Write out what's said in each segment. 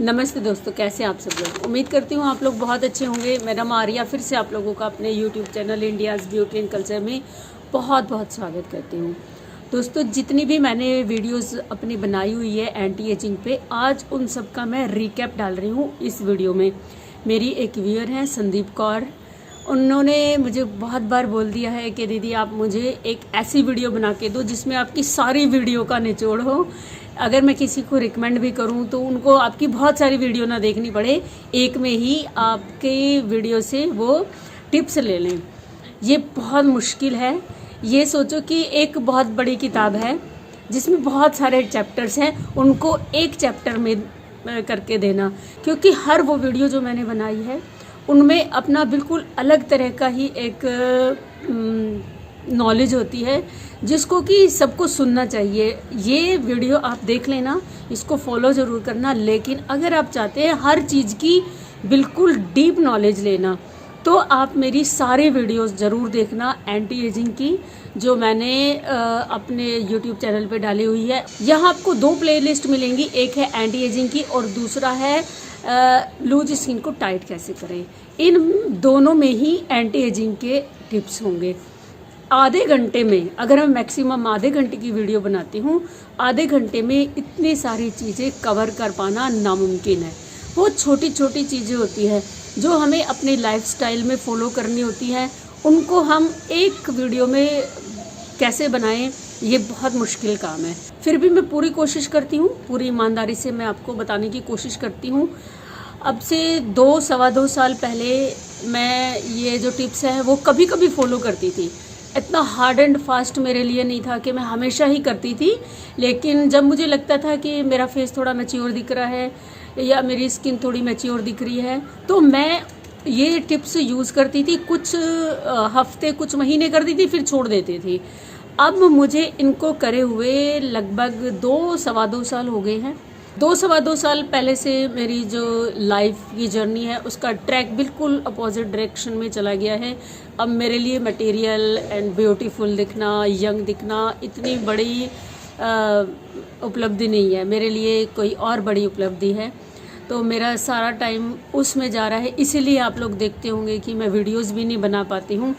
नमस्ते दोस्तों, कैसे आप सब लोग। उम्मीद करती हूँ आप लोग बहुत अच्छे होंगे। मैं रमा आर्या फिर से आप लोगों का अपने YouTube channel India's beauty and culture में बहुत बहुत स्वागत करती हूँ। दोस्तों, जितनी भी मैंने वीडियोस अपनी बनाई हुई है एंटी एजिंग पे, आज उन सब का मैं रिकैप डाल रही हूँ इस वीडियो में। मेरी एक व्यूअर हैं संदीप कौर, उन्होंने मुझे बहुत बार बोल दिया है कि दीदी आप मुझे एक ऐसी वीडियो बना के दो जिसमें आपकी सारी वीडियो का निचोड़ हो। अगर मैं किसी को रिकमेंड भी करूं तो उनको आपकी बहुत सारी वीडियो ना देखनी पड़े, एक में ही आपके वीडियो से वो टिप्स ले लें। ये बहुत मुश्किल है। ये सोचो कि एक बहुत बड़ी किताब है जिसमें बहुत सारे चैप्टर्स हैं, उनको एक चैप्टर में करके देना, क्योंकि हर वो वीडियो जो मैंने बनाई है उनमें अपना बिल्कुल अलग तरह का ही एक नॉलेज होती है जिसको कि सबको सुनना चाहिए। ये वीडियो आप देख लेना, इसको फॉलो ज़रूर करना, लेकिन अगर आप चाहते हैं हर चीज़ की बिल्कुल डीप नॉलेज लेना तो आप मेरी सारे वीडियोस ज़रूर देखना एंटी एजिंग की, जो मैंने अपने यूट्यूब चैनल पे डाली हुई है। यहाँ आपको दो प्लेलिस्ट मिलेंगी, एक है एंटी एजिंग की और दूसरा है लूज स्किन को टाइट कैसे करें। इन दोनों में ही एंटी एजिंग के टिप्स होंगे। आधे घंटे में, अगर मैं मैक्सिमम आधे घंटे की वीडियो बनाती हूँ, आधे घंटे में इतनी सारी चीज़ें कवर कर पाना नामुमकिन है। बहुत छोटी छोटी चीज़ें होती हैं जो हमें अपने लाइफस्टाइल में फॉलो करनी होती हैं, उनको हम एक वीडियो में कैसे बनाएं, ये बहुत मुश्किल काम है। फिर भी मैं पूरी कोशिश करती हूँ, पूरी ईमानदारी से मैं आपको बताने की कोशिश करती हूँ। अब से 2-2.25 साल पहले मैं ये जो टिप्स हैं वो कभी कभी फॉलो करती थी। इतना हार्ड एंड फास्ट मेरे लिए नहीं था कि मैं हमेशा ही करती थी, लेकिन जब मुझे लगता था कि मेरा फेस थोड़ा मैच्योर दिख रहा है या मेरी स्किन थोड़ी मैच्योर दिख रही है तो मैं ये टिप्स यूज़ करती थी। कुछ हफ्ते, कुछ महीने करती थी, फिर छोड़ देती थी। अब मुझे इनको करे हुए लगभग 2-2.25 साल हो गए हैं। 2-2.25 साल पहले से मेरी जो लाइफ की जर्नी है उसका ट्रैक बिल्कुल अपोजिट डायरेक्शन में चला गया है। अब मेरे लिए मटेरियल एंड ब्यूटीफुल दिखना, यंग दिखना इतनी बड़ी उपलब्धि नहीं है, मेरे लिए कोई और बड़ी उपलब्धि है। तो मेरा सारा टाइम उसमें जा रहा है, इसीलिए आप लोग देखते होंगे कि मैं वीडियोस भी नहीं बना पाती हूँ।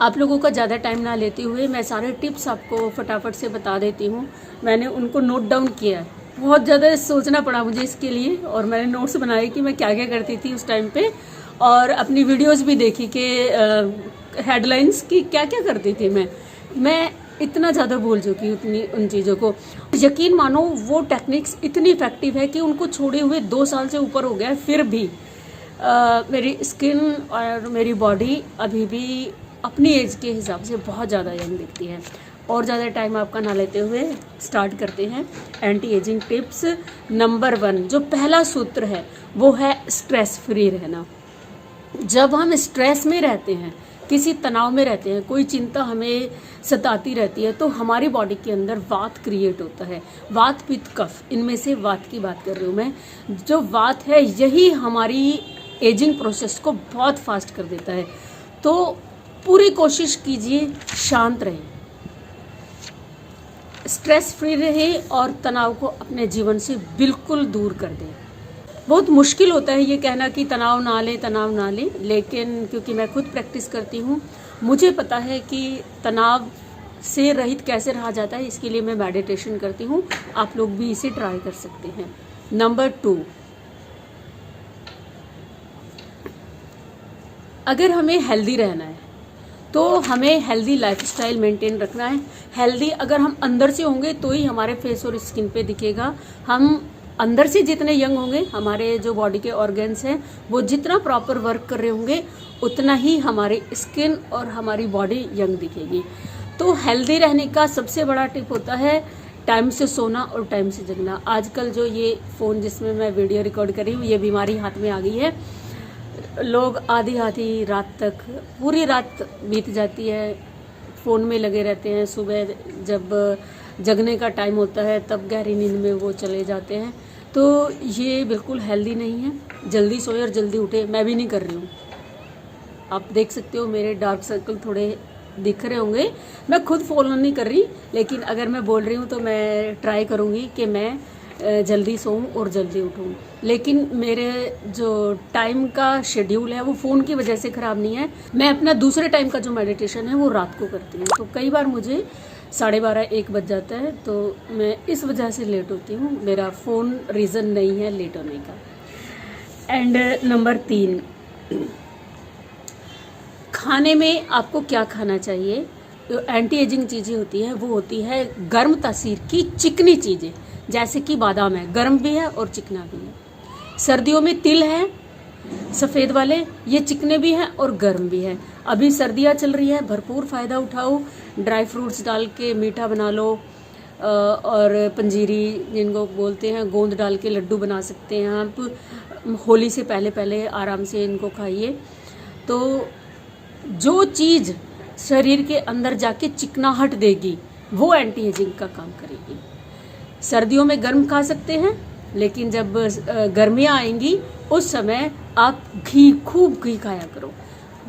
आप लोगों का ज़्यादा टाइम ना लेते हुए मैं सारे टिप्स आपको फटाफट से बता देती हूँ। मैंने उनको नोट डाउन किया है, बहुत ज़्यादा सोचना पड़ा मुझे इसके लिए, और मैंने नोट्स बनाए कि मैं क्या क्या करती थी उस टाइम पे, और अपनी वीडियोस भी देखी कि हेडलाइंस की क्या क्या करती थी मैं इतना ज़्यादा भूल चुकी उतनी उन चीज़ों को। यकीन मानो वो टेक्निक्स इतनी इफेक्टिव है कि उनको छोड़े हुए 2 साल से ऊपर हो गया है, फिर भी मेरी स्किन और मेरी बॉडी अभी भी अपनी एज के हिसाब से बहुत ज़्यादा यंग दिखती है। और ज़्यादा टाइम आपका ना लेते हुए स्टार्ट करते हैं एंटी एजिंग टिप्स। नंबर 1 जो पहला सूत्र है वो है स्ट्रेस फ्री रहना। जब हम स्ट्रेस में रहते हैं, किसी तनाव में रहते हैं, कोई चिंता हमें सताती रहती है, तो हमारी बॉडी के अंदर वात क्रिएट होता है। वात, पित्त, कफ, इनमें से वात की बात कर रही हूँ मैं। जो वात है यही हमारी एजिंग प्रोसेस को बहुत फास्ट कर देता है। तो पूरी कोशिश कीजिए शांत रहें, स्ट्रेस फ्री रहे और तनाव को अपने जीवन से बिल्कुल दूर कर दें। बहुत मुश्किल होता है ये कहना कि तनाव ना लें, लेकिन क्योंकि मैं खुद प्रैक्टिस करती हूँ, मुझे पता है कि तनाव से रहित कैसे रहा जाता है। इसके लिए मैं मेडिटेशन करती हूँ, आप लोग भी इसे ट्राई कर सकते हैं। नंबर 2, अगर हमें हेल्दी रहना है तो हमें हेल्दी लाइफस्टाइल मेंटेन रखना है। हेल्दी अगर हम अंदर से होंगे तो ही हमारे फेस और स्किन पे दिखेगा। हम अंदर से जितने यंग होंगे, हमारे जो बॉडी के ऑर्गन्स हैं वो जितना प्रॉपर वर्क कर रहे होंगे, उतना ही हमारी स्किन और हमारी बॉडी यंग दिखेगी। तो हेल्दी रहने का सबसे बड़ा टिप होता है टाइम से सोना और टाइम से जगना। आजकल जो ये फ़ोन जिसमें मैं वीडियो रिकॉर्ड कर रही हूँ, ये बीमारी हाथ में आ गई है। लोग आधी रात तक, पूरी रात बीत जाती है, फ़ोन में लगे रहते हैं। सुबह जब जगने का टाइम होता है तब गहरी नींद में वो चले जाते हैं। तो ये बिल्कुल हेल्दी नहीं है। जल्दी सोए और जल्दी उठे। मैं भी नहीं कर रही हूँ, आप देख सकते हो मेरे डार्क सर्कल थोड़े दिख रहे होंगे। मैं खुद फॉलो नहीं कर रही, लेकिन अगर मैं बोल रही हूँ तो मैं ट्राई करूँगी कि मैं जल्दी सोऊं और जल्दी उठूं। लेकिन मेरे जो टाइम का शेड्यूल है वो फ़ोन की वजह से ख़राब नहीं है। मैं अपना दूसरे टाइम का जो मेडिटेशन है वो रात को करती हूँ, तो कई बार मुझे 12:30-1 बज जाता है, तो मैं इस वजह से लेट होती हूँ। मेरा फ़ोन रीज़न नहीं है लेट होने का। एंड नंबर 3, खाने में आपको क्या खाना चाहिए। जो एंटी एजिंग चीज़ें होती हैं वो होती है गर्म तासीर की चिकनी चीज़ें, जैसे कि बादाम है, गर्म भी है और चिकना भी है। सर्दियों में तिल है सफ़ेद वाले, ये चिकने भी हैं और गर्म भी हैं। अभी सर्दियाँ चल रही है, भरपूर फ़ायदा उठाओ। ड्राई फ्रूट्स डाल के मीठा बना लो, और पंजीरी जिनको बोलते हैं, गोंद डाल के लड्डू बना सकते हैं आप। होली से पहले पहले आराम से इनको खाइए। तो जो चीज़ शरीर के अंदर जाके चिकनाहट देगी वो एंटी एजिंग का काम करेगी। सर्दियों में गर्म खा सकते हैं, लेकिन जब गर्मियाँ आएंगी उस समय आप खूब घी खाया करो।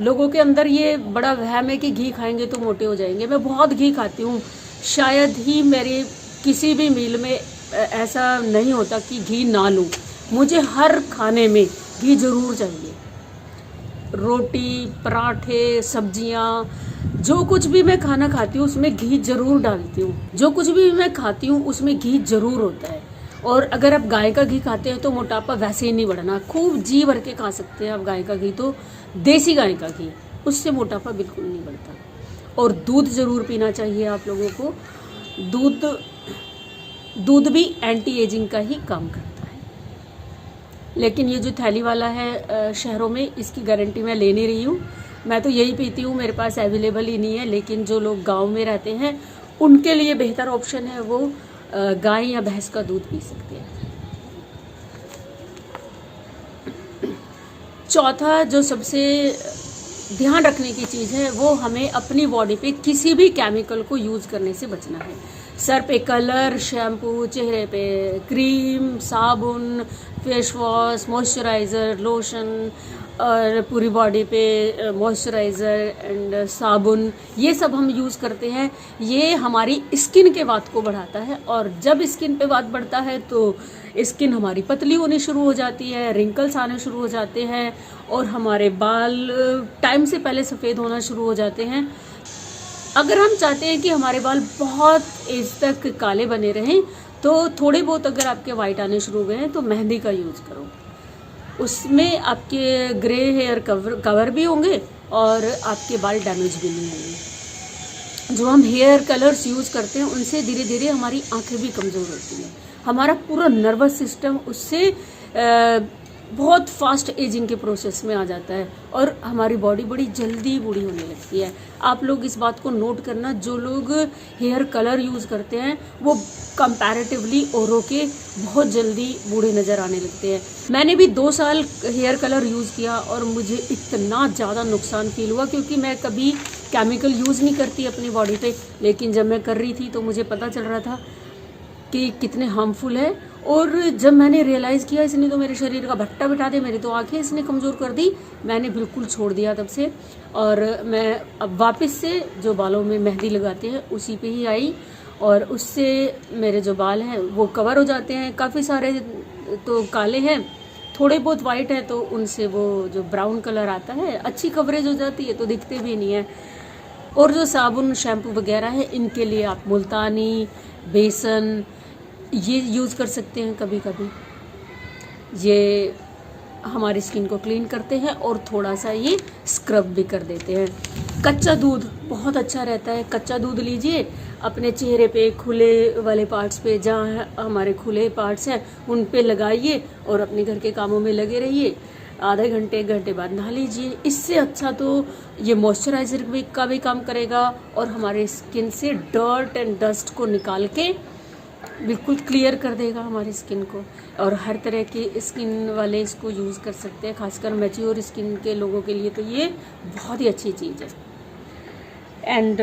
लोगों के अंदर ये बड़ा वहम है कि घी खाएंगे तो मोटे हो जाएंगे। मैं बहुत घी खाती हूँ, शायद ही मेरे किसी भी मील में ऐसा नहीं होता कि घी ना लूँ। मुझे हर खाने में घी ज़रूर चाहिए। रोटी, पराठे, सब्जियाँ, जो कुछ भी मैं खाना खाती हूँ उसमें घी ज़रूर डालती हूँ। जो कुछ भी मैं खाती हूँ उसमें घी ज़रूर होता है। और अगर आप गाय का घी खाते हैं तो मोटापा वैसे ही नहीं बढ़ना। खूब जी भर के खा सकते हैं आप गाय का घी, तो देसी गाय का घी, उससे मोटापा बिल्कुल नहीं बढ़ता। और दूध ज़रूर पीना चाहिए आप लोगों को। दूध भी एंटी एजिंग का ही काम करता है। लेकिन ये जो थैली वाला है शहरों में, इसकी गारंटी मैं ले नहीं रही हूँ। मैं तो यही पीती हूँ, मेरे पास अवेलेबल ही नहीं है। लेकिन जो लोग गांव में रहते हैं उनके लिए बेहतर ऑप्शन है, वो गाय या भैंस का दूध पी सकते हैं। चौथा जो सबसे ध्यान रखने की चीज़ है, वो हमें अपनी बॉडी पे किसी भी केमिकल को यूज़ करने से बचना है। सर पे कलर, शैम्पू, चेहरे पे क्रीम, साबुन, फेस वॉश, मॉइस्चराइज़र, लोशन, और पूरी बॉडी पे मॉइस्चराइज़र एंड साबुन, ये सब हम यूज़ करते हैं। ये हमारी स्किन के वात को बढ़ाता है, और जब स्किन पे वात बढ़ता है तो स्किन हमारी पतली होनी शुरू हो जाती है, रिंकल्स आने शुरू हो जाते हैं, और हमारे बाल टाइम से पहले सफ़ेद होना शुरू हो जाते हैं। अगर हम चाहते हैं कि हमारे बाल बहुत एज तक काले बने रहें, तो थोड़े बहुत अगर आपके वाइट आने शुरू हो गए हैं तो मेहंदी का यूज़ करो। उसमें आपके ग्रे हेयर कवर भी होंगे और आपके बाल डैमेज भी नहीं होंगे। जो हम हेयर कलर्स यूज़ करते हैं उनसे धीरे धीरे हमारी आंखें भी कमज़ोर होती हैं। हमारा पूरा नर्वस सिस्टम उससे बहुत फास्ट एजिंग के प्रोसेस में आ जाता है, और हमारी बॉडी बड़ी जल्दी बूढ़ी होने लगती है। आप लोग इस बात को नोट करना, जो लोग हेयर कलर यूज़ करते हैं वो कंपैरेटिवली औरों के बहुत जल्दी बूढ़े नज़र आने लगते हैं। मैंने भी 2 साल हेयर कलर यूज़ किया और मुझे इतना ज़्यादा नुकसान फील हुआ, क्योंकि मैं कभी केमिकल यूज़ नहीं करती अपनी बॉडी पे। लेकिन जब मैं कर रही थी तो मुझे पता चल रहा था कि कितने हार्मफुल है। और जब मैंने रियलाइज़ किया इसने तो मेरे शरीर का भट्टा बिठा दे, मेरी तो आंखें इसने कमज़ोर कर दी, मैंने बिल्कुल छोड़ दिया तब से। और मैं अब वापस से जो बालों में मेहंदी लगाते हैं उसी पे ही आई, और उससे मेरे जो बाल हैं वो कवर हो जाते हैं। काफ़ी सारे तो काले हैं, थोड़े बहुत वाइट है, तो उनसे वो जो ब्राउन कलर आता है अच्छी कवरेज हो जाती है, तो दिखते भी नहीं है। और जो साबुन, शैम्पू वगैरह है, इनके लिए आप मुल्तानी, बेसन ये यूज़ कर सकते हैं। कभी कभी ये हमारी स्किन को क्लीन करते हैं और थोड़ा सा ये स्क्रब भी कर देते हैं। कच्चा दूध बहुत अच्छा रहता है। कच्चा दूध लीजिए, अपने चेहरे पे, खुले वाले पार्ट्स पे, जहाँ हमारे खुले पार्ट्स हैं उन पे लगाइए और अपने घर के कामों में लगे रहिए। आधे घंटे 1 घंटे बाद नहा लीजिए। इससे अच्छा तो ये मॉइस्चराइज़र का भी काम करेगा, और हमारे स्किन से डर्ट एंड डस्ट को निकाल के बिल्कुल क्लियर कर देगा हमारी स्किन को। और हर तरह की स्किन वाले इसको यूज़ कर सकते हैं, खासकर मैच्योर स्किन के लोगों के लिए तो ये बहुत ही अच्छी चीज़ है। एंड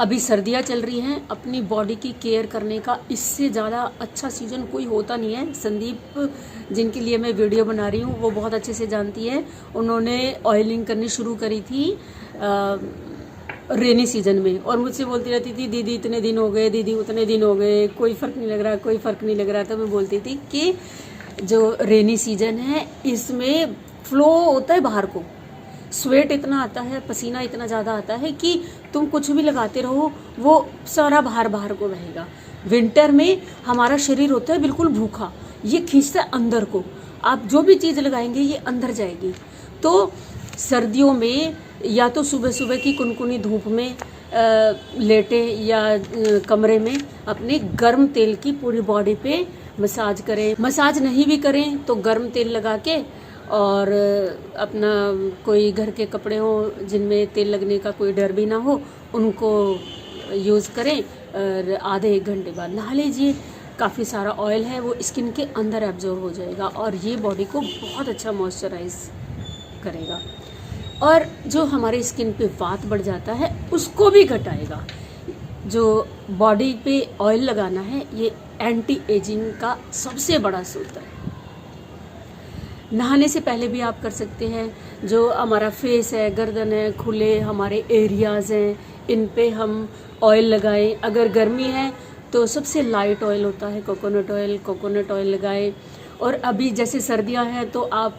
अभी सर्दियाँ चल रही हैं, अपनी बॉडी की केयर करने का इससे ज़्यादा अच्छा सीजन कोई होता नहीं है। संदीप जिनके लिए मैं वीडियो बना रही हूँ वो बहुत अच्छे से जानती है। उन्होंने ऑयलिंग करनी शुरू करी थी रेनी सीजन में, और मुझसे बोलती रहती थी दीदी इतने दिन हो गए, दीदी उतने दिन हो गए, कोई फ़र्क नहीं लग रहा, कोई फ़र्क नहीं लग रहा। तो मैं बोलती थी कि जो रेनी सीजन है इसमें फ्लो होता है बाहर को, स्वेट इतना आता है, पसीना इतना ज़्यादा आता है कि तुम कुछ भी लगाते रहो वो सारा बाहर बाहर को बहेगा। विंटर में हमारा शरीर होता है बिल्कुल भूखा, ये खींचता है अंदर को, आप जो भी चीज़ लगाएंगे ये अंदर जाएगी। तो सर्दियों में या तो सुबह सुबह की कुनकुनी धूप में लेटे या कमरे में अपने गर्म तेल की पूरी बॉडी पे मसाज करें। मसाज नहीं भी करें तो गर्म तेल लगा के, और अपना कोई घर के कपड़े हों जिनमें तेल लगने का कोई डर भी ना हो उनको यूज़ करें, और आधे एक घंटे बाद नहा लीजिए। काफ़ी सारा ऑयल है वो स्किन के अंदर एब्जॉर्ब हो जाएगा और ये बॉडी को बहुत अच्छा मॉइस्चराइज करेगा, और जो हमारे स्किन पे वात बढ़ जाता है उसको भी घटाएगा। जो बॉडी पे ऑयल लगाना है ये एंटी एजिंग का सबसे बड़ा सूत्र है। नहाने से पहले भी आप कर सकते हैं। जो हमारा फेस है, गर्दन है, खुले हमारे एरियाज़ हैं, इन पे हम ऑयल लगाएं। अगर गर्मी है तो सबसे लाइट ऑयल होता है कोकोनट ऑयल लगाएं। और अभी जैसे सर्दियां हैं तो आप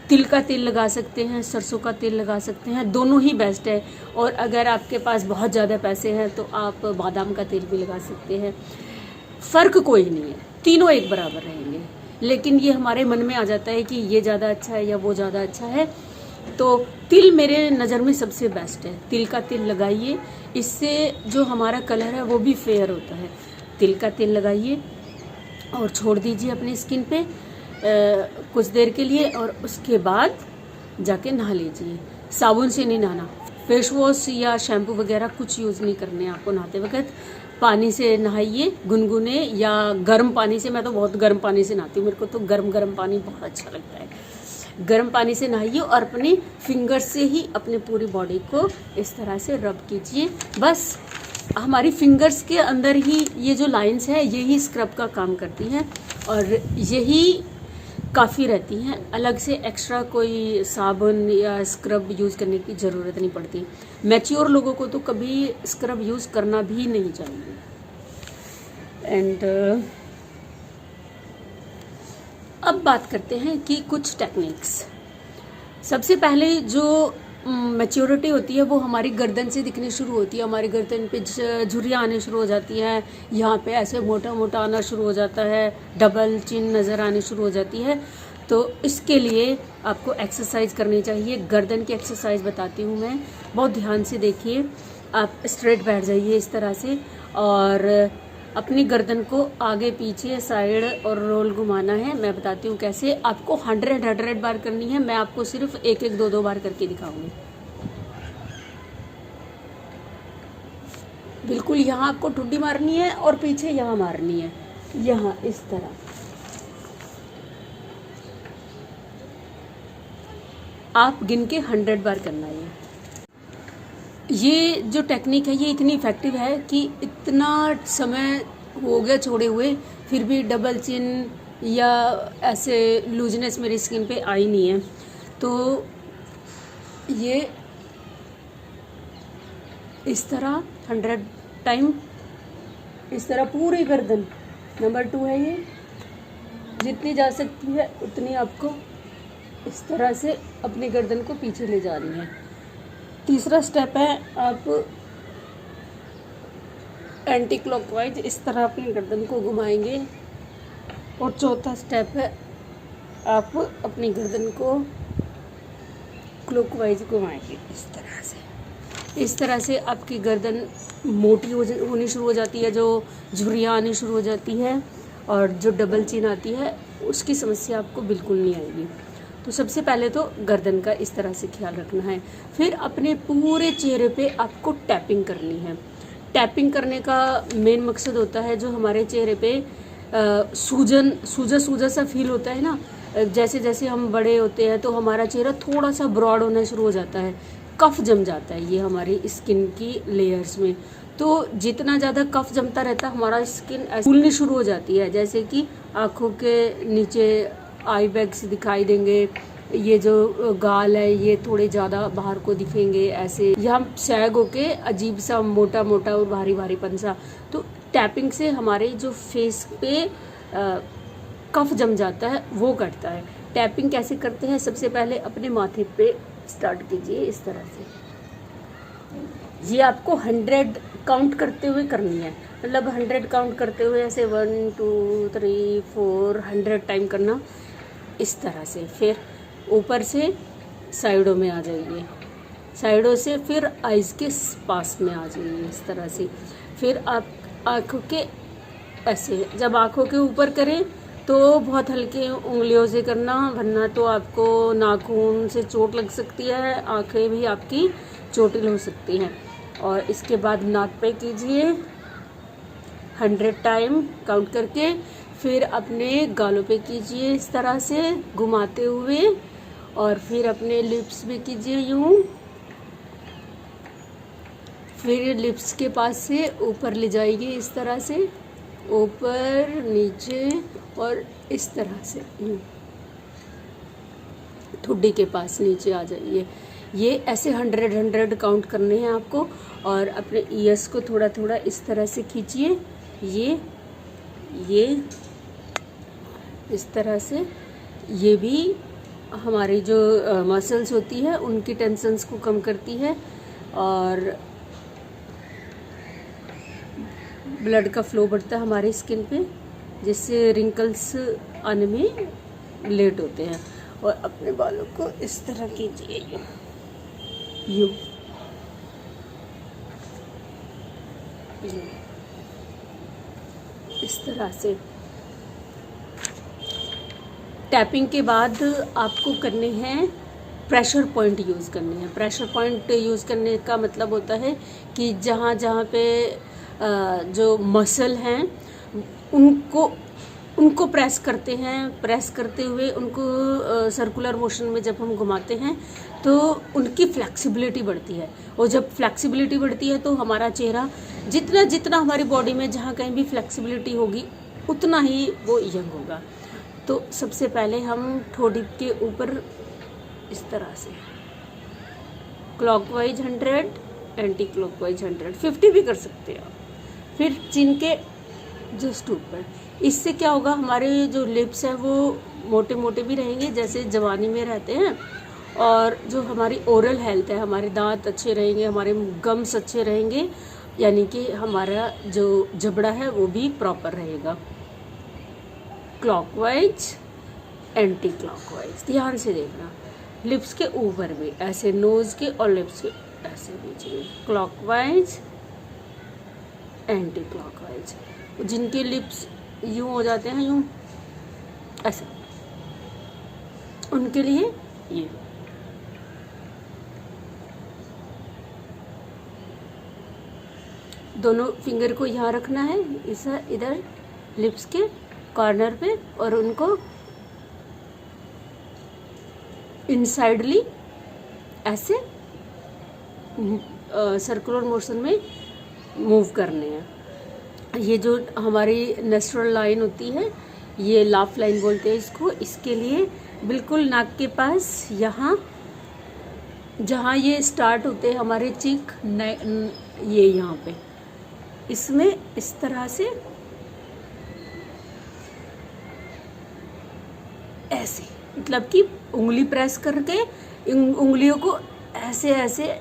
तिल का तेल लगा सकते हैं, सरसों का तेल लगा सकते हैं, दोनों ही बेस्ट है। और अगर आपके पास बहुत ज़्यादा पैसे हैं तो आप बादाम का तेल भी लगा सकते हैं। फ़र्क कोई नहीं है, तीनों एक बराबर रहेंगे। लेकिन ये हमारे मन में आ जाता है कि ये ज़्यादा अच्छा है या वो ज़्यादा अच्छा है। तो तिल मेरे नज़र में सबसे बेस्ट है, तिल का तेल लगाइए, इससे जो हमारा कलर है वो भी फेयर होता है। तिल का तेल लगाइए और छोड़ दीजिए अपनी स्किन पे कुछ देर के लिए, और उसके बाद जाके नहा लीजिए। साबुन से नहीं नहाना, फेस वॉश या शैम्पू वगैरह कुछ यूज़ नहीं करने आपको नहाते वक्त। पानी से नहाइए, गुनगुने या गर्म पानी से। मैं तो बहुत गर्म पानी से नहाती हूँ, मेरे को तो गर्म पानी बहुत अच्छा लगता है। गर्म पानी से नहाइए और अपने फिंगर से ही अपनी पूरी बॉडी को इस तरह से रब कीजिए। बस हमारी फिंगर्स के अंदर ही ये जो लाइंस है यही स्क्रब का काम करती हैं और यही काफ़ी रहती हैं। अलग से एक्स्ट्रा कोई साबुन या स्क्रब यूज़ करने की ज़रूरत नहीं पड़ती। मैच्योर लोगों को तो कभी स्क्रब यूज़ करना भी नहीं चाहिए। एंड अब बात करते हैं कि कुछ टेक्निक्स। सबसे पहले जो मैच्योरिटी होती है वो हमारी गर्दन से दिखनी शुरू होती है। हमारी गर्दन पे झुर्रियाँ आने शुरू हो जाती हैं, यहाँ पे ऐसे मोटा मोटा आना शुरू हो जाता है, डबल चिन नज़र आने शुरू हो जाती है। तो इसके लिए आपको एक्सरसाइज करनी चाहिए। गर्दन की एक्सरसाइज बताती हूँ मैं, बहुत ध्यान से देखिए। आप स्ट्रेट बैठ जाइए इस तरह से और अपनी गर्दन को आगे पीछे साइड और रोल घुमाना है। मैं बताती हूँ कैसे। आपको 100 बार करनी है, मैं आपको सिर्फ 1-1, 2-2 बार करके दिखाऊंगी। बिल्कुल यहाँ आपको ठुड्डी मारनी है और पीछे यहाँ मारनी है, यहाँ इस तरह। आप गिन के 100 बार करना है। ये जो टेक्निक है ये इतनी इफ़ेक्टिव है कि इतना समय हो गया छोड़े हुए फिर भी डबल चिन या ऐसे लूजनेस मेरी स्किन पे आई नहीं है। तो ये इस तरह 100 टाइम इस तरह पूरी गर्दन। नंबर 2 है ये, जितनी जा सकती है उतनी आपको इस तरह से अपनी गर्दन को पीछे ले जा रही है। तीसरा स्टेप है आप एंटी क्लॉकवाइज इस तरह अपनी गर्दन को घुमाएंगे। और चौथा स्टेप है आप अपनी गर्दन को क्लॉकवाइज घुमाएंगे इस तरह से। इस तरह से आपकी गर्दन मोटी होनी शुरू हो जाती है, जो झुर्रियाँ आनी शुरू हो जाती है और जो डबल चिन आती है उसकी समस्या आपको बिल्कुल नहीं आएगी। तो सबसे पहले तो गर्दन का इस तरह से ख्याल रखना है। फिर अपने पूरे चेहरे पे आपको टैपिंग करनी है। टैपिंग करने का मेन मकसद होता है जो हमारे चेहरे पे सूजा सा फील होता है ना, जैसे जैसे हम बड़े होते हैं तो हमारा चेहरा थोड़ा सा ब्रॉड होना शुरू हो जाता है, कफ जम जाता है ये हमारी स्किन की लेयर्स में। तो जितना ज़्यादा कफ जमता रहता है हमारा स्किन फूलनी शुरू हो जाती है, जैसे कि आँखों के नीचे आई बैग्स दिखाई देंगे, ये जो गाल है ये थोड़े ज़्यादा बाहर को दिखेंगे, ऐसे यहाँ सैग होके अजीब सा मोटा मोटा और भारी भारीपन सा। तो टैपिंग से हमारे जो फेस पे कफ जम जाता है वो कटता है। टैपिंग कैसे करते हैं, सबसे पहले अपने माथे पे स्टार्ट कीजिए इस तरह से। ये आपको 100 काउंट करते हुए करनी है, मतलब 100 काउंट करते हुए ऐसे 1 2 3 4 100 टाइम करना इस तरह से। फिर ऊपर से साइडों में आ जाइए, साइडों से फिर आइज़ के पास में आ जाइए इस तरह से। फिर आप आँखों के ऐसे, जब आँखों के ऊपर करें तो बहुत हल्के उंगलियों से करना, वरना तो आपको नाखून से चोट लग सकती है, आँखें भी आपकी चोटिल हो सकती हैं। और इसके बाद नाक पे कीजिए 100 टाइम काउंट करके। फिर अपने गालों पे कीजिए इस तरह से घुमाते हुए, और फिर अपने लिप्स पे कीजिए यूं। फिर लिप्स के पास से ऊपर ले जाइए इस तरह से, ऊपर नीचे और इस तरह से यूं ठुड्डी के पास नीचे आ जाइए। ये ऐसे 100 काउंट करने हैं आपको। और अपने ईयर्स को थोड़ा थोड़ा इस तरह से खींचिए, ये इस तरह से। ये भी हमारी जो मसल्स होती है उनकी टेंशन्स को कम करती है, और ब्लड का फ्लो बढ़ता है हमारी स्किन पे, जिससे रिंकल्स आने में लेट होते हैं। और अपने बालों को इस तरह कीजिए यूं इस तरह से। टैपिंग के बाद आपको करने हैं प्रेशर पॉइंट यूज़ करने हैं। प्रेशर पॉइंट यूज़ करने का मतलब होता है कि जहाँ जहाँ पे जो मसल हैं उनको प्रेस करते हैं। प्रेस करते हुए उनको सर्कुलर मोशन में जब हम घुमाते हैं तो उनकी फ्लेक्सिबिलिटी बढ़ती है, और जब फ्लेक्सिबिलिटी बढ़ती है तो हमारा चेहरा जितना जितना हमारी बॉडी में जहाँ कहीं भी फ्लेक्सिबिलिटी होगी उतना ही वो यंग होगा। तो सबसे पहले हम ठोड़ी के ऊपर इस तरह से क्लॉकवाइज 100, एंटी क्लॉकवाइज 100, 50 भी कर सकते हैं आप। फिर चिन के जस्ट ऊपर। इससे क्या होगा, हमारे जो लिप्स हैं वो मोटे मोटे भी रहेंगे जैसे जवानी में रहते हैं, और जो हमारी ओरल हेल्थ है, हमारे दांत अच्छे रहेंगे, हमारे गम्स अच्छे रहेंगे, यानी कि हमारा जो जबड़ा है वो भी प्रॉपर रहेगा। क्लॉकवाइज, एंटी क्लॉकवाइज, ध्यान से देखना। लिप्स के ऊपर भी ऐसे, नोज के और लिप्स के ऐसे बीच में क्लॉकवाइज, एंटी क्लॉकवाइज। जिनके लिप्स यूं हो जाते हैं, यूं ऐसे, उनके लिए ये। दोनों फिंगर को यहाँ रखना है, इधर लिप्स के कॉर्नर पे, और उनको इनसाइडली ऐसे सर्कुलर मोशन में मूव करने हैं। ये जो हमारी नेचुरल लाइन होती है, ये लाफ लाइन बोलते हैं इसको। इसके लिए बिल्कुल नाक के पास यहाँ जहाँ ये स्टार्ट होते हैं हमारे चीक, ये यहाँ पे, इसमें इस तरह से ऐसे, मतलब कि उंगली प्रेस करके उंगलियों को ऐसे ऐसे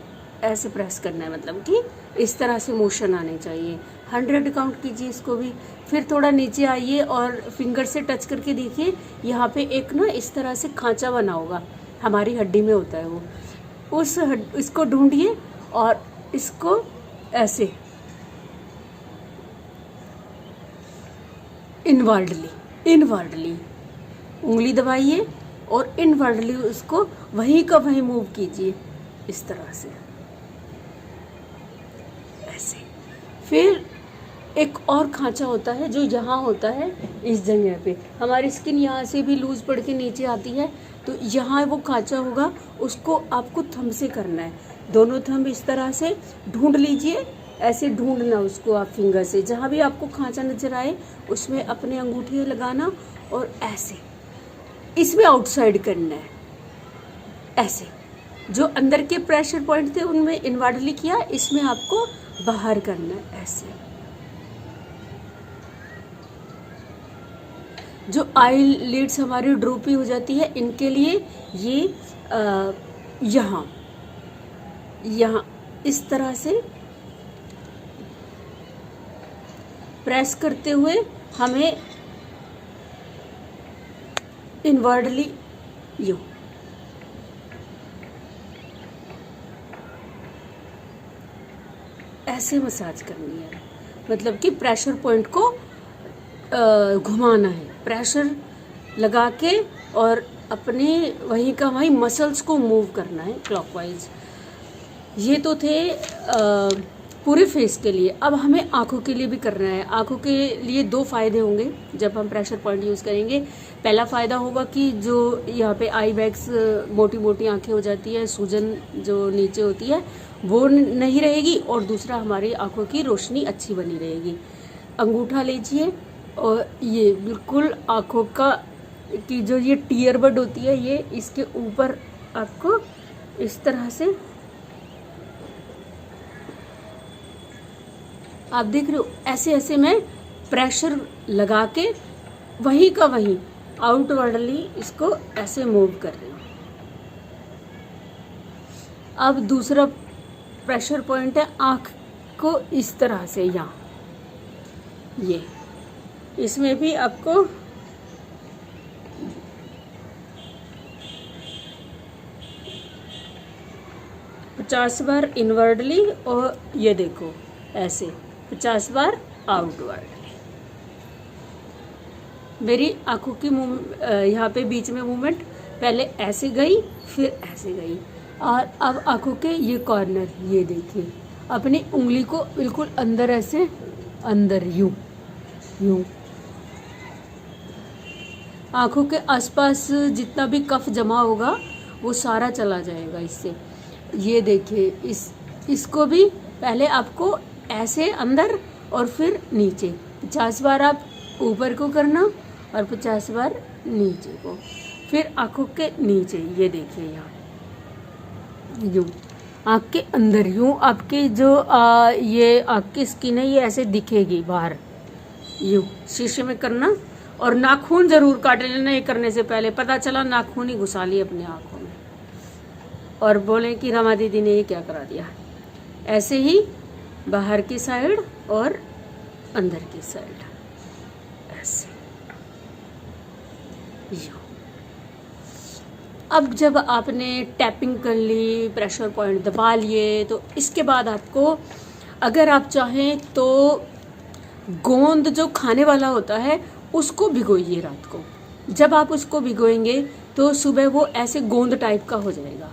ऐसे प्रेस करना है, मतलब कि इस तरह से मोशन आने चाहिए। 100 काउंट कीजिए इसको भी। फिर थोड़ा नीचे आइए और फिंगर से टच करके देखिए, यहाँ पे एक ना इस तरह से खांचा बना होगा, हमारी हड्डी में होता है वो। इसको ढूंढिए और इसको ऐसे इनवर्डली उंगली दबाइए और इनवर्डली उसको वहीं का वहीं मूव कीजिए इस तरह से, ऐसे। फिर एक और खांचा होता है जो यहाँ होता है, इस जगह पे हमारी स्किन यहाँ से भी लूज पड़ के नीचे आती है, तो यहाँ वो खांचा होगा, उसको आपको थंब से करना है। दोनों थंब इस तरह से ढूंढ लीजिए, ऐसे ढूंढना उसको आप फिंगर से, जहाँ भी आपको खांचा नजर आए उसमें अपने अंगूठे लगाना और ऐसे इसमें आउटसाइड करना है। ऐसे जो अंदर के प्रेशर पॉइंट थे उनमें इनवर्टली किया, इसमें आपको बाहर करना है ऐसे। जो आई लिड्स हमारी ड्रूपी हो जाती है, इनके लिए ये यहाँ यहाँ इस तरह से प्रेस करते हुए हमें इनवर्टली यूं ऐसे मसाज करनी है, मतलब कि प्रेशर पॉइंट को घुमाना है, प्रेशर लगा के और अपने वहीं का वहीं मसल्स को मूव करना है क्लॉकवाइज। ये तो थे पूरे फेस के लिए। अब हमें आँखों के लिए भी करना है। आँखों के लिए दो फायदे होंगे जब हम प्रेशर पॉइंट यूज़ करेंगे। पहला फ़ायदा होगा कि जो यहाँ पे आई बैग्स, मोटी मोटी आँखें हो जाती है, सूजन जो नीचे होती है वो नहीं रहेगी, और दूसरा हमारी आँखों की रोशनी अच्छी बनी रहेगी। अंगूठा लीजिए और ये बिल्कुल आँखों का की जो ये टीयर बड होती है, ये इसके ऊपर आपको इस तरह से आप देख रहे हो, ऐसे ऐसे मैं प्रेशर लगा के वहीं का वहीं आउटवर्डली इसको ऐसे मूव कर रही हूँ। अब दूसरा प्रेशर पॉइंट है आँख को इस तरह से, यहाँ ये इसमें भी आपको पचास बार इनवर्डली और ये देखो ऐसे 50 बार आउटवर्ड। मेरी आंखों की यहाँ पे बीच में मूवमेंट पहले ऐसे गई फिर ऐसे गई, और अब आंखों के ये कॉर्नर, ये देखिए अपनी उंगली को बिल्कुल अंदर ऐसे अंदर यूं यूं, आंखों के आसपास जितना भी कफ जमा होगा वो सारा चला जाएगा इससे। ये देखिए इसको भी पहले आपको ऐसे अंदर और फिर नीचे 50 बार आप ऊपर को करना और 50 बार नीचे को, फिर आंखों के नीचे ये देखिए यहाँ यूं, आँख के अंदर यूं, आपके जो ये आँख की स्किन है ये ऐसे दिखेगी बाहर, यूं शीशे में करना। और नाखून जरूर काट लेना ये करने से पहले, पता चला नाखून ही घुसा लिए अपने आँखों में और बोले कि रमा दीदी ने ये क्या करा दिया। ऐसे ही बाहर की साइड और अंदर की साइड ऐसे। अब जब आपने टैपिंग कर ली, प्रेशर पॉइंट दबा लिए, तो इसके बाद आपको अगर आप चाहें तो गोंद जो खाने वाला होता है उसको भिगोइए रात को। जब आप उसको भिगोएंगे तो सुबह वो ऐसे गोंद टाइप का हो जाएगा,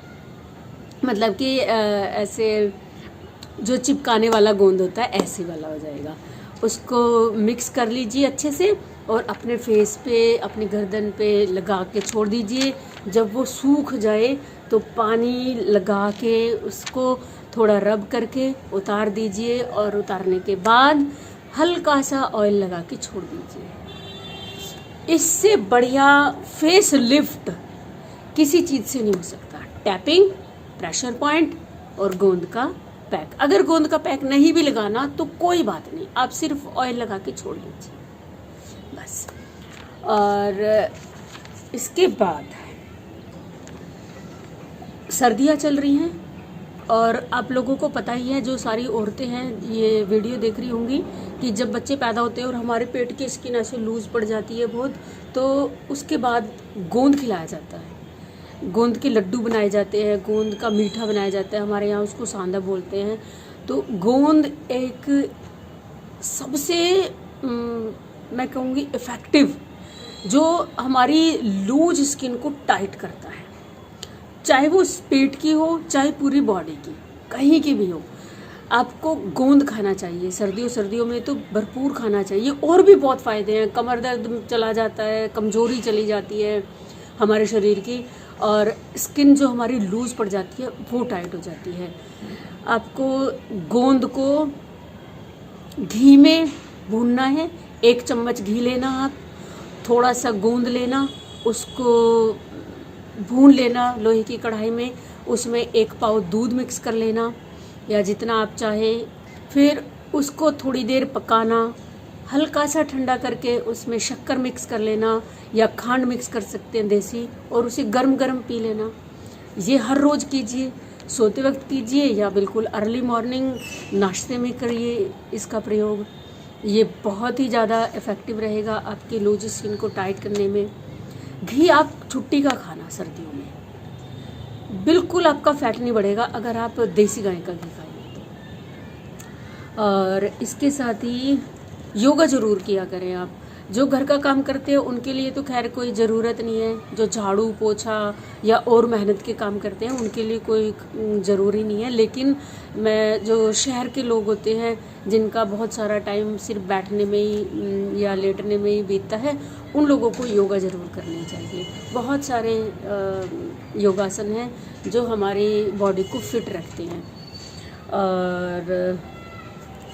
मतलब कि ऐसे जो चिपकाने वाला गोंद होता है ऐसे वाला हो जाएगा। उसको मिक्स कर लीजिए अच्छे से और अपने फेस पे, अपनी गर्दन पे लगा के छोड़ दीजिए। जब वो सूख जाए तो पानी लगा के उसको थोड़ा रब करके उतार दीजिए, और उतारने के बाद हल्का सा ऑयल लगा के छोड़ दीजिए। इससे बढ़िया फेस लिफ्ट किसी चीज़ से नहीं हो सकता। टैपिंग, प्रेशर पॉइंट और गोंद का पैक। अगर गोंद का पैक नहीं भी लगाना तो कोई बात नहीं, आप सिर्फ ऑयल लगा के छोड़ लीजिए बस। और इसके बाद सर्दियाँ चल रही हैं और आप लोगों को पता ही है, जो सारी औरतें हैं ये वीडियो देख रही होंगी, कि जब बच्चे पैदा होते हैं और हमारे पेट की स्किन ऐसे लूज पड़ जाती है बहुत, तो उसके बाद गोंद खिलाया जाता है। गोंद के लड्डू बनाए जाते हैं, गोंद का मीठा बनाया जाता है, हमारे यहाँ उसको सांदा बोलते हैं। तो गोंद एक सबसे मैं कहूँगी इफ़ेक्टिव, जो हमारी लूज स्किन को टाइट करता है, चाहे वो पेट की हो चाहे पूरी बॉडी की, कहीं की भी हो। आपको गोंद खाना चाहिए सर्दियों में तो भरपूर खाना चाहिए। और भी बहुत फ़ायदे हैं, कमर दर्द चला जाता है, कमज़ोरी चली जाती है हमारे शरीर की, और स्किन जो हमारी लूज़ पड़ जाती है वो टाइट हो जाती है। आपको गोंद को घी में भूनना है, 1 चम्मच घी लेना, आप थोड़ा सा गोंद लेना, उसको भून लेना लोहे की कढ़ाई में, उसमें 1 पाव दूध मिक्स कर लेना या जितना आप चाहे, फिर उसको थोड़ी देर पकाना, हल्का सा ठंडा करके उसमें शक्कर मिक्स कर लेना या खांड मिक्स कर सकते हैं देसी, और उसे गर्म गर्म पी लेना। ये हर रोज़ कीजिए, सोते वक्त कीजिए या बिल्कुल अर्ली मॉर्निंग नाश्ते में करिए इसका प्रयोग। ये बहुत ही ज़्यादा इफ़ेक्टिव रहेगा आपकी लूज स्किन को टाइट करने में। घी आप छुट्टी का खाना सर्दियों में, बिल्कुल आपका फैट नहीं बढ़ेगा अगर आप देसी गाय का घी खाएंगे तो। और इसके साथ ही योगा ज़रूर किया करें आप। जो घर का काम करते हैं उनके लिए तो खैर कोई ज़रूरत नहीं है, जो झाड़ू पोछा या और मेहनत के काम करते हैं उनके लिए कोई ज़रूरी नहीं है। लेकिन मैं जो शहर के लोग होते हैं जिनका बहुत सारा टाइम सिर्फ बैठने में ही या लेटने में ही बीतता है, उन लोगों को योगा ज़रूर करनी चाहिए। बहुत सारे योगासन हैं जो हमारी बॉडी को फिट रखते हैं। और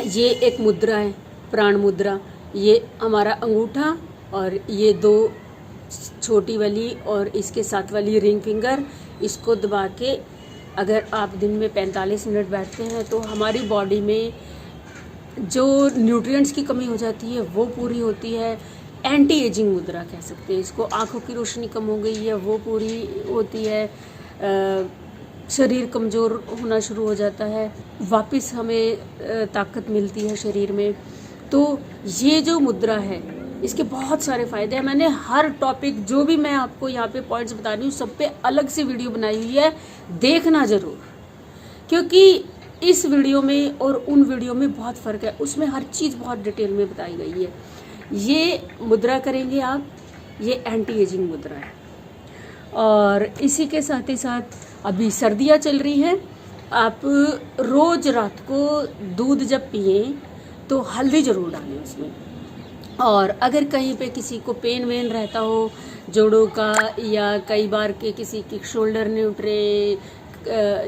ये एक मुद्रा है, प्राण मुद्रा। ये हमारा अंगूठा और ये 2 छोटी वाली और इसके साथ वाली रिंग फिंगर, इसको दबा के अगर आप दिन में 45 मिनट बैठते हैं तो हमारी बॉडी में जो न्यूट्रिएंट्स की कमी हो जाती है वो पूरी होती है। एंटी एजिंग मुद्रा कह सकते हैं इसको। आँखों की रोशनी कम हो गई है वो पूरी होती है, शरीर कमज़ोर होना शुरू हो जाता है, वापस हमें ताकत मिलती है शरीर में। तो ये जो मुद्रा है इसके बहुत सारे फ़ायदे हैं। मैंने हर टॉपिक जो भी मैं आपको यहाँ पे पॉइंट्स बता रही हूँ सब पे अलग से वीडियो बनाई हुई है, देखना ज़रूर, क्योंकि इस वीडियो में और उन वीडियो में बहुत फ़र्क है। उसमें हर चीज़ बहुत डिटेल में बताई गई है। ये मुद्रा करेंगे आप, ये एंटी एजिंग मुद्रा है। और इसी के साथ ही साथ अभी सर्दियाँ चल रही हैं, आप रोज़ रात को दूध जब पिए तो हल्दी ज़रूर डालें उसमें। और अगर कहीं पे किसी को पेन वेन रहता हो जोड़ों का, या कई बार के किसी की शोल्डर न्यूट्रे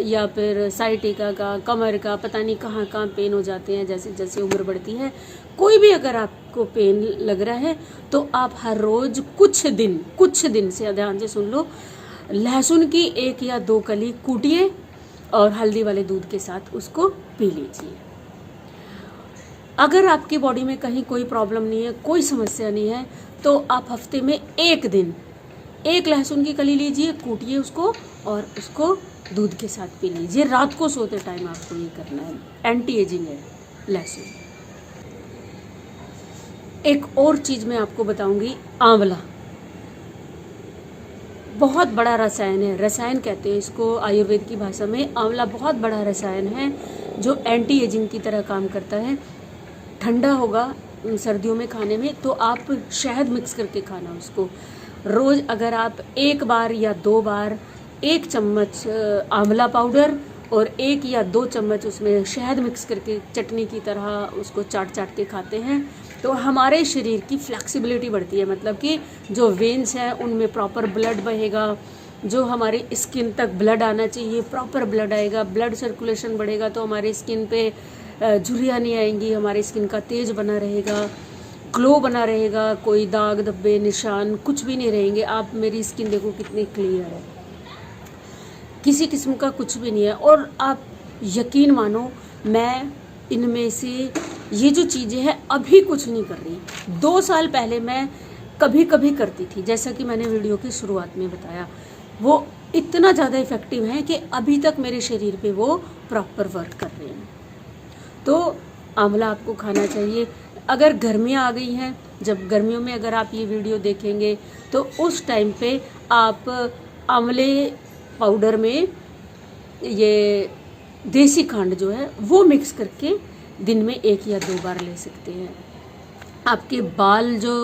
या फिर साइटिका का, कमर का, पता नहीं कहाँ कहाँ पेन हो जाते हैं जैसे जैसे उम्र बढ़ती है, कोई भी अगर आपको पेन लग रहा है तो आप हर रोज़ कुछ दिन से, ध्यान से सुन लो, लहसुन की 1 या 2 कली कूटिए और हल्दी वाले दूध के साथ उसको पी लीजिए। अगर आपकी बॉडी में कहीं कोई प्रॉब्लम नहीं है, कोई समस्या नहीं है, तो आप हफ्ते में 1 दिन 1 लहसुन की कली लीजिए, कूटिए उसको और उसको दूध के साथ पी लीजिए। रात को सोते टाइम आपको ये करना है, एंटी एजिंग है लहसुन। एक और चीज़ मैं आपको बताऊंगी, आंवला बहुत बड़ा रसायन है, रसायन कहते हैं इसको आयुर्वेद की भाषा में। आंवला बहुत बड़ा रसायन है जो एंटी एजिंग की तरह काम करता है। ठंडा होगा सर्दियों में खाने में तो आप शहद मिक्स करके खाना उसको। रोज़ अगर आप 1 बार या 2 बार 1 चम्मच आंवला पाउडर और 1 या 2 चम्मच उसमें शहद मिक्स करके चटनी की तरह उसको चाट के खाते हैं तो हमारे शरीर की फ्लेक्सिबिलिटी बढ़ती है। मतलब कि जो वेन्स हैं उनमें प्रॉपर ब्लड बहेगा, जो हमारी स्किन तक ब्लड आना चाहिए प्रॉपर ब्लड आएगा, ब्लड सर्कुलेशन बढ़ेगा तो हमारी स्किन पे झुर्रियाँ नहीं आएंगी, हमारी स्किन का तेज बना रहेगा, ग्लो बना रहेगा, कोई दाग धब्बे निशान कुछ भी नहीं रहेंगे। आप मेरी स्किन देखो कितनी क्लियर है, किसी किस्म का कुछ भी नहीं है। और आप यकीन मानो मैं इनमें से ये जो चीज़ें हैं अभी कुछ नहीं कर रही। 2 साल पहले मैं कभी कभी करती थी, जैसा कि मैंने वीडियो की शुरुआत में बताया। वो इतना ज़्यादा इफ़ेक्टिव है कि अभी तक मेरे शरीर पे वो प्रॉपर वर्क कर रहे हैं। तो आंवला आपको खाना चाहिए। अगर गर्मियाँ आ गई हैं, जब गर्मियों में अगर आप ये वीडियो देखेंगे तो उस टाइम पे आप आंवले पाउडर में ये देसी खंड जो है वो मिक्स करके दिन में 1 या 2 बार ले सकते हैं। आपके बाल जो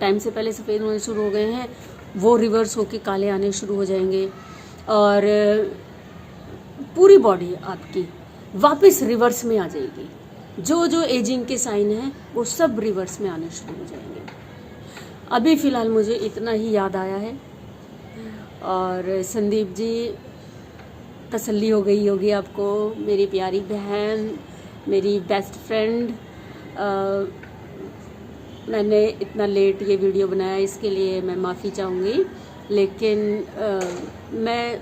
टाइम से पहले सफ़ेद होने शुरू हो गए हैं वो रिवर्स होके काले आने शुरू हो जाएंगे और पूरी बॉडी आपकी वापस रिवर्स में आ जाएगी। जो एजिंग के साइन हैं वो सब रिवर्स में आने शुरू हो जाएंगे। अभी फ़िलहाल मुझे इतना ही याद आया है। और संदीप जी, तसल्ली हो गई होगी आपको, मेरी प्यारी बहन, मेरी बेस्ट फ्रेंड। मैंने इतना लेट ये वीडियो बनाया, इसके लिए मैं माफ़ी चाहूँगी। लेकिन मैं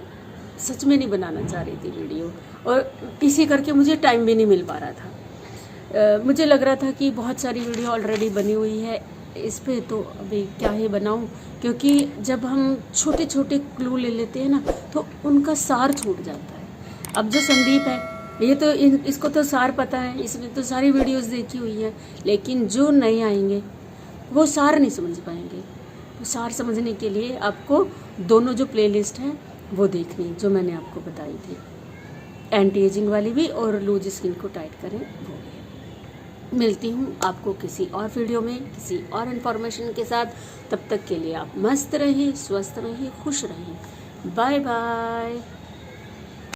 सच में नहीं बनाना चाह रही थी वीडियो, और इसी करके मुझे टाइम भी नहीं मिल पा रहा था। मुझे लग रहा था कि बहुत सारी वीडियो ऑलरेडी बनी हुई है इस पे, तो अभी क्या ही बनाऊं, क्योंकि जब हम छोटे छोटे क्लू ले लेते हैं ना तो उनका सार छूट जाता है। अब जो संदीप है, ये तो इसको तो सार पता है, इसने तो सारी वीडियोस देखी हुई है, लेकिन जो नहीं आएंगे वो सार नहीं समझ पाएंगे। तो सार समझने के लिए आपको दोनों जो प्लेलिस्ट हैं वो देखनी, जो मैंने आपको बताई थी, एंटी एजिंग वाली भी और लूज स्किन को टाइट करें वो भी। मिलती हूँ आपको किसी और वीडियो में किसी और इन्फॉर्मेशन के साथ। तब तक के लिए आप मस्त रहिए, स्वस्थ रहिए, खुश रहिए। Bye bye.